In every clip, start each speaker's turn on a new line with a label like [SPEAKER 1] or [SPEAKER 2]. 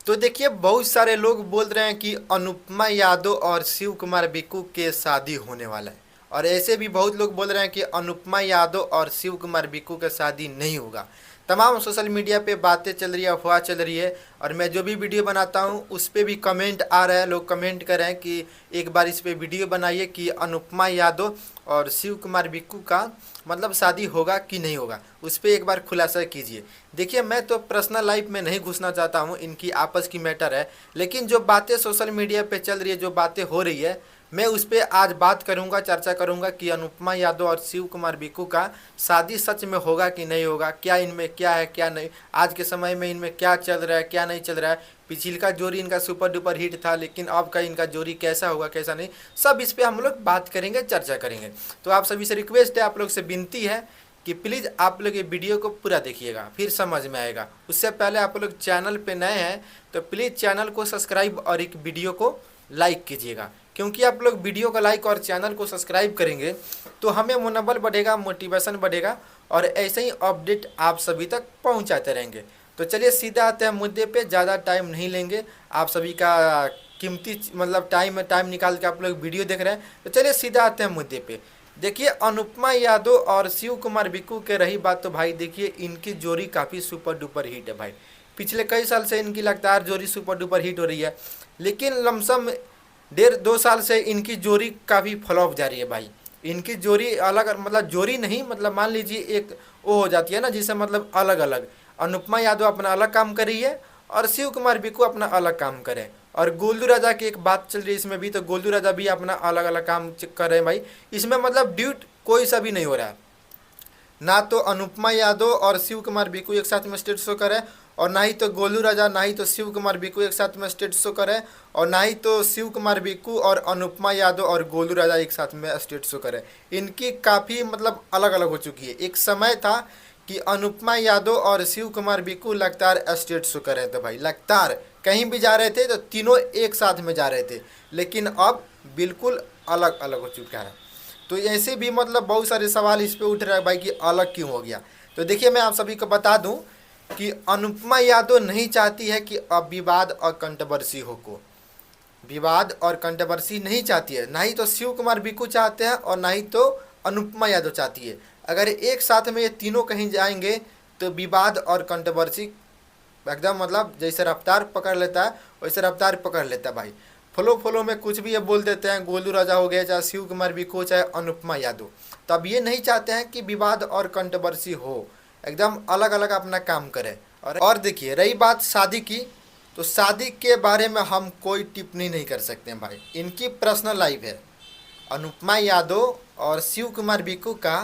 [SPEAKER 1] तो देखिए, बहुत सारे लोग बोल रहे हैं कि अनुपमा यादव और शिव कुमार बिक्कू के शादी होने वाला है। और ऐसे भी बहुत लोग बोल रहे हैं कि अनुपमा यादव और शिव कुमार बिक्कू का शादी नहीं होगा। तमाम सोशल मीडिया पे बातें चल रही है, अफवाह चल रही है। और मैं जो भी वीडियो बनाता हूँ उस पर भी कमेंट आ रहा है, लोग कमेंट कर रहे हैं कि एक बार इस पे वीडियो बनाइए कि अनुपमा यादव और शिव कुमार बिक्कू का मतलब शादी होगा कि नहीं होगा, उस पर एक बार खुलासा कीजिए। देखिए, मैं तो पर्सनल लाइफ में नहीं घुसना चाहता हूँ, इनकी आपस की मैटर है। लेकिन जो बातें सोशल मीडिया पे चल रही है, जो बातें हो रही है, मैं उस पर आज बात करूंगा, चर्चा करूंगा कि अनुपमा यादव और शिव कुमार बिक्कू का शादी सच में होगा कि नहीं होगा, क्या इनमें क्या है क्या नहीं, आज के समय में इनमें क्या चल रहा है क्या नहीं चल रहा है। पिछिलका जोड़ी इनका सुपर डुपर हिट था, लेकिन अब का इनका जोड़ी कैसा होगा कैसा नहीं, सब इस पर हम लोग बात करेंगे, चर्चा करेंगे। तो आप सभी से रिक्वेस्ट है, आप लोग से विनती है कि प्लीज़ आप लोग ये वीडियो को पूरा देखिएगा, फिर समझ में आएगा। उससे पहले आप लोग चैनल पे नए हैं तो प्लीज़ चैनल को सब्सक्राइब और एक वीडियो को लाइक कीजिएगा, क्योंकि आप लोग वीडियो को लाइक और चैनल को सब्सक्राइब करेंगे तो हमें मनोबल बढ़ेगा, मोटिवेशन बढ़ेगा, और ऐसे ही अपडेट आप सभी तक पहुंचाते रहेंगे। तो चलिए सीधा आते हैं मुद्दे पे, ज़्यादा टाइम नहीं लेंगे। आप सभी का कीमती मतलब टाइम निकाल के आप लोग वीडियो देख रहे हैं, तो चलिए सीधा आते हैं मुद्दे पे। देखिए, अनुपमा यादव और शिव कुमार बिक्कू के रही बात, तो भाई देखिए, इनकी जोड़ी काफ़ी सुपर डुपर हिट है भाई। पिछले कई साल से इनकी लगातार जोड़ी सुपर डुपर हिट हो रही है, लेकिन लमसम 1.5-2 साल से इनकी जोड़ी काफ़ी फ्लॉप जा रही है भाई। इनकी जोड़ी अलग मतलब जोड़ी नहीं, मतलब मान लीजिए एक वो हो जाती है ना, जिसे मतलब अलग अलग। अनुपमा यादव अपना अलग काम कर रही है और शिव कुमार बिक्कू अपना अलग काम करे। और गोलू राजा की एक बात चल रही है इसमें भी, तो गोलू राजा भी अपना अलग अलग काम कर रहे हैं भाई। इसमें मतलब ड्यूट कोई सा भी नहीं हो रहा है, ना तो अनुपमा यादव और शिव कुमार बिक्कू एक साथ में स्टेज शो करे, और ना ही तो गोलू राजा ना ही तो शिव कुमार बिक्कू एक साथ में स्टेज शो करे, और ना ही तो शिव कुमार बिक्कू और अनुपमा यादव और गोलू राजा एक साथ में स्टेज शो करे। इनकी काफ़ी मतलब अलग अलग हो चुकी है। एक समय था कि अनुपमा यादव और शिव कुमार बिक्कू लगातार स्टेज शो कर रहे थे भाई, लगातार कहीं भी जा रहे थे तो तीनों एक साथ में जा रहे थे। लेकिन अब बिल्कुल अलग अलग हो चुका है। तो ऐसे भी मतलब बहुत सारे सवाल इस पे उठ रहे हैं भाई कि अलग क्यों हो गया। तो देखिए, मैं आप सभी को बता दूं कि अनुपमा यादव नहीं चाहती है कि अब विवाद और कंट्रोवर्सी हो को, विवाद और कंट्रोवर्सी नहीं चाहती है। ना ही तो शिव कुमार बिक्कू चाहते हैं और ना ही तो अनुपमा यादव चाहती है। अगर एक साथ में ये तीनों कहीं जाएंगे तो विवाद और कंट्रोवर्सी एकदम मतलब जैसे रफ्तार पकड़ लेता है वैसे रफ्तार पकड़ लेता है भाई। फ्लो फ्लो में कुछ भी ये बोल देते हैं, गोलू राजा हो गया, चाहे शिव कुमार बिक्कू, चाहे अनुपमा यादव। तो अब ये नहीं चाहते हैं कि विवाद और कंट्रोवर्सी हो, एकदम अलग अलग अपना काम करें। और देखिए, रही बात शादी की, तो शादी के बारे में हम कोई टिप्पणी नहीं कर सकते हैं भाई, इनकी पर्सनल लाइफ है। अनुपमा यादव और शिव कुमार बिक्कू का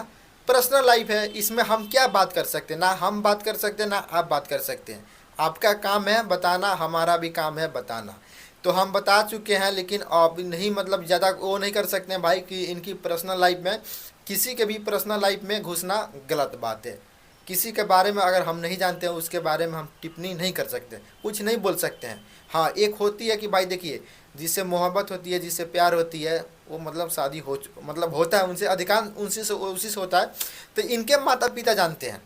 [SPEAKER 1] पर्सनल लाइफ है, इसमें हम क्या बात कर सकते हैं, ना हम बात कर सकते हैं ना आप बात कर सकते हैं। आपका काम है बताना, हमारा भी काम है बताना। तो हम बता चुके हैं, लेकिन अब नहीं मतलब ज़्यादा वो नहीं कर सकते हैं भाई कि इनकी पर्सनल लाइफ में, किसी के भी पर्सनल लाइफ में घुसना गलत बात है। किसी के बारे में अगर हम नहीं जानते हैं उसके बारे में हम टिप्पणी नहीं कर सकते, कुछ नहीं बोल सकते हैं। हाँ, एक होती है कि भाई देखिए, जिससे मोहब्बत होती है, जिससे प्यार होती है, वो मतलब शादी हो मतलब होता है उनसे, अधिकांश उसी से होता है। तो इनके माता पिता जानते हैं,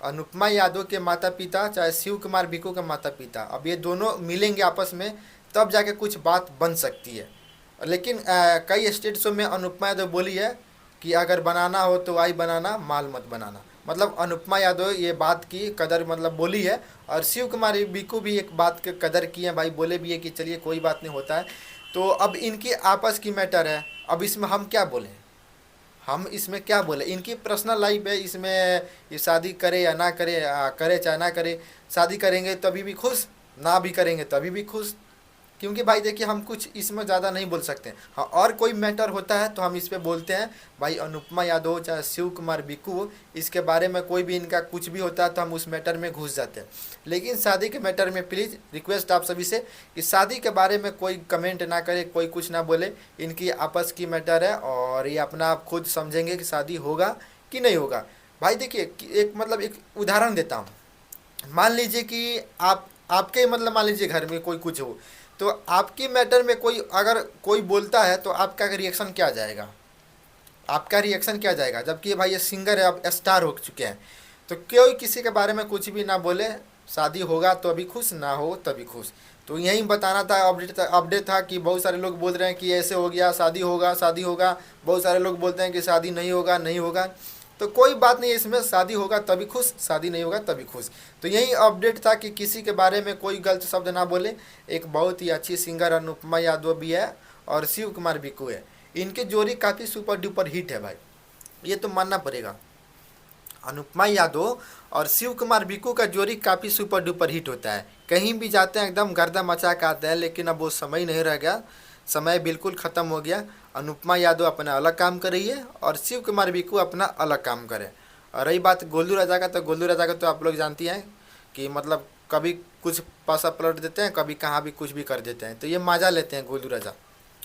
[SPEAKER 1] अनुपमा यादव के माता पिता चाहे शिव कुमार बिक्कू के माता पिता, अब ये दोनों मिलेंगे आपस में तब जाके कुछ बात बन सकती है। लेकिन कई स्टेट शो में अनुपमा यादव बोली है कि अगर बनाना हो तो आई बनाना, माल मत बनाना। मतलब अनुपमा यादव ये बात की कदर मतलब बोली है, और शिव कुमार बिक्कू भी एक बात की कदर की है भाई, बोले भी है कि चलिए कोई बात नहीं होता है। तो अब इनकी आपस की मैटर है, अब इसमें हम क्या बोलें, हम इसमें क्या बोले, इनकी पर्सनल लाइफ है, इसमें ये शादी करे या ना करे, करे चाहे ना करे, शादी करेंगे तभी भी खुश, ना भी करेंगे तभी भी खुश। क्योंकि भाई देखिए, हम कुछ इसमें ज़्यादा नहीं बोल सकते। हाँ, और कोई मैटर होता है तो हम इस पे बोलते हैं भाई, अनुपमा यादव चाहे शिव कुमार बिक्कू, इसके बारे में कोई भी इनका कुछ भी होता है तो हम उस मैटर में घुस जाते हैं। लेकिन शादी के मैटर में प्लीज़ रिक्वेस्ट आप सभी से कि शादी के बारे में कोई कमेंट ना करे, कोई कुछ ना बोले। इनकी आपस की मैटर है और ये अपना आप खुद समझेंगे कि शादी होगा कि नहीं होगा। भाई देखिए, एक मतलब एक उदाहरण देता हूँ। मान लीजिए कि आपके मतलब मान लीजिए घर में कोई कुछ हो, तो आपकी मैटर में कोई अगर कोई बोलता है तो आपका रिएक्शन क्या जाएगा, आपका रिएक्शन क्या जाएगा। जबकि भाई ये सिंगर है, अब स्टार हो चुके हैं, तो कोई किसी के बारे में कुछ भी ना बोले, शादी होगा तो अभी खुश, ना हो तभी खुश। तो यही बताना था, अपडेट था कि बहुत सारे लोग बोल रहे हैं कि ऐसे हो गया, शादी होगा शादी होगा। बहुत सारे लोग बोलते हैं कि शादी नहीं होगा नहीं होगा। तो कोई बात नहीं, इसमें शादी होगा तभी खुश, शादी नहीं होगा तभी खुश। तो यही अपडेट था कि किसी के बारे में कोई गलत शब्द ना बोले। एक बहुत ही अच्छी सिंगर अनुपमा यादव भी है और शिव कुमार बिक्कू है। इनकी जोड़ी काफ़ी सुपर डुपर हिट है भाई, ये तो मानना पड़ेगा। अनुपमा यादव और शिव कुमार बिक्कू का जोड़ी काफ़ी सुपर डुपर हिट होता है। कहीं भी जाते हैं एकदम गर्दा मचा के आते हैं, लेकिन अब वो समय नहीं रह गया, समय बिल्कुल ख़त्म हो गया। अनुपमा यादव अपना अलग काम कर रही है और शिव कुमार बिक्कू अपना अलग काम करे। और रही बात गोलू राजा का, तो गोलू राजा का तो आप लोग जानती हैं कि मतलब कभी कुछ पासा पलट देते हैं, कभी कहाँ भी कुछ भी कर देते हैं। तो ये मज़ा लेते हैं गोलू राजा।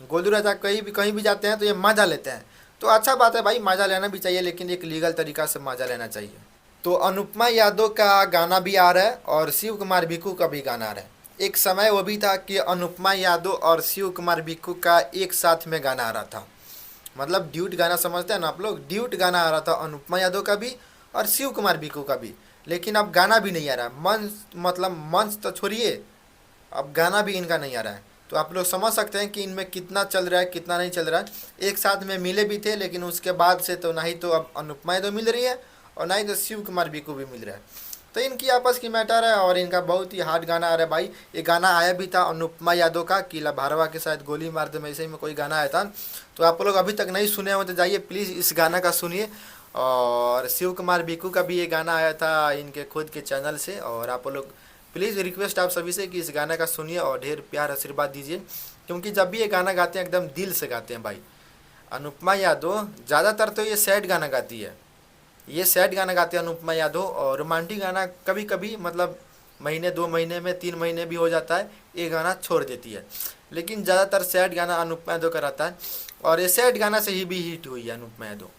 [SPEAKER 1] गोलू राजा कहीं भी जाते हैं तो ये मज़ा लेते हैं। तो अच्छा बात है भाई, मज़ा लेना भी चाहिए, लेकिन एक लीगल तरीका से मज़ा लेना चाहिए। तो अनुपमा यादव का गाना भी आ रहा है और शिव कुमार बिक्कू का भी गाना आ रहा है। एक समय वो भी था कि अनुपमा यादव और शिव कुमार बिक्कू का एक साथ में गाना आ रहा था, मतलब ड्यूट गाना समझते हैं ना आप लोग, ड्यूट गाना आ रहा था अनुपमा यादव का भी और शिव कुमार बिक्कू का भी। लेकिन अब गाना भी नहीं आ रहा, मंच तो छोड़िए, अब गाना भी इनका नहीं आ रहा है। तो आप लोग समझ सकते हैं कि इनमें कितना चल रहा है कितना नहीं चल रहा है। एक साथ में मिले भी थे, लेकिन उसके बाद से तो ना ही तो अब अनुपमा यादव मिल रही है और ना ही तो शिव कुमार बिक्कू भी मिल रहा है। तो इनकी आपस की मैटर है और इनका बहुत ही हार्ड गाना आ रहा है भाई। ये गाना आया भी था अनुपमा यादव का, किला भारवा के साथ गोली मार दे ऐसे ही में कोई गाना आया था। तो आप लोग अभी तक नहीं सुने हो तो जाइए प्लीज़ इस गाना का सुनिए। और शिव कुमार बिक्कू का भी ये गाना आया था इनके खुद के चैनल से। और आप लोग प्लीज़ रिक्वेस्ट आप सभी से कि इस गाना का सुनिए और ढेर प्यार आशीर्वाद दीजिए, क्योंकि जब भी ये गाना गाते हैं एकदम दिल से गाते हैं भाई। अनुपमा यादव ज़्यादातर तो ये सैड गाना गाती है, ये सैड गाना गाते हैं अनुपमा यादव। और रोमांटिक गाना कभी कभी मतलब महीने 2 महीने में 3 महीने भी हो जाता है, ये गाना छोड़ देती है। लेकिन ज़्यादातर सैड गाना अनुपमा यादव का रहता है और ये सैड गाना से ही भी हिट हुई है अनुपमा यादव।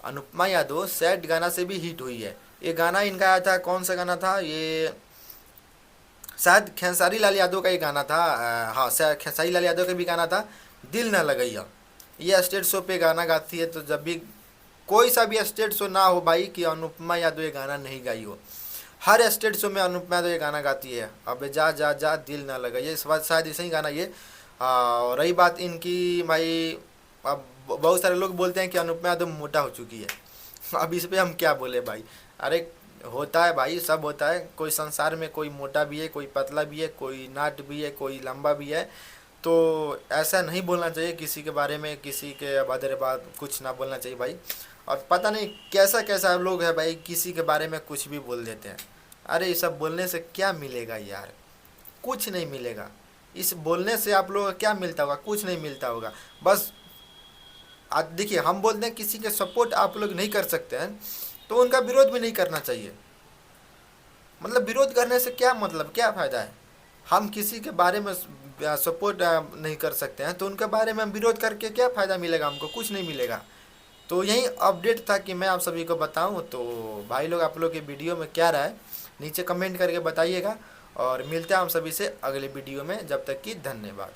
[SPEAKER 1] अनुपमा यादव सैड गाना से भी हिट हुई है। ये गाना इनका आया था, कौन सा गाना था ये, शायद खेसारी लाल यादव का ये गाना था। हाँ, शायद खेसारी लाल यादव का भी गाना था, दिल ना लगैया। ये स्टेज शो पे गाना गाती है, तो जब भी कोई सा भी स्टेज शो ना हो भाई कि अनुपमा यादव ये गाना नहीं गाई हो, हर स्टेज शो में अनुपमा यादव ये गाना गाती है। अब जा जा जा दिल ना लगैया, इस बात शायद ऐसे ही गाना ये। और रही बात इनकी भाई, अब बहुत सारे लोग बोलते हैं कि अनुपमा यादव मोटा हो चुकी है। अब इस पर हम क्या बोले भाई। अरे होता है भाई, सब होता है, कोई संसार में कोई मोटा भी है, कोई पतला भी है, कोई नाट भी है, कोई लंबा भी है। तो ऐसा नहीं बोलना चाहिए किसी के बारे में, किसी के बारे बात कुछ ना बोलना चाहिए भाई। और पता नहीं कैसा कैसा लोग है भाई, किसी के बारे में कुछ भी बोल देते हैं। अरे ये सब बोलने से क्या मिलेगा यार, कुछ नहीं मिलेगा। इस बोलने से आप लोगों को क्या मिलता होगा, कुछ नहीं मिलता होगा। बस आज देखिए, हम बोलते हैं किसी के सपोर्ट आप लोग नहीं कर सकते हैं, तो उनका विरोध भी नहीं करना चाहिए। मतलब विरोध करने से क्या मतलब, क्या फ़ायदा है। हम किसी के बारे में सपोर्ट नहीं कर सकते हैं, तो उनके बारे में हम विरोध करके क्या फ़ायदा मिलेगा, हमको कुछ नहीं मिलेगा। तो यही अपडेट था कि मैं आप सभी को बताऊं। तो भाई लोग आप लोग के वीडियो में क्या राय, नीचे कमेंट करके बताइएगा। और मिलते हैं हम सभी से अगले वीडियो में, जब तक कि धन्यवाद।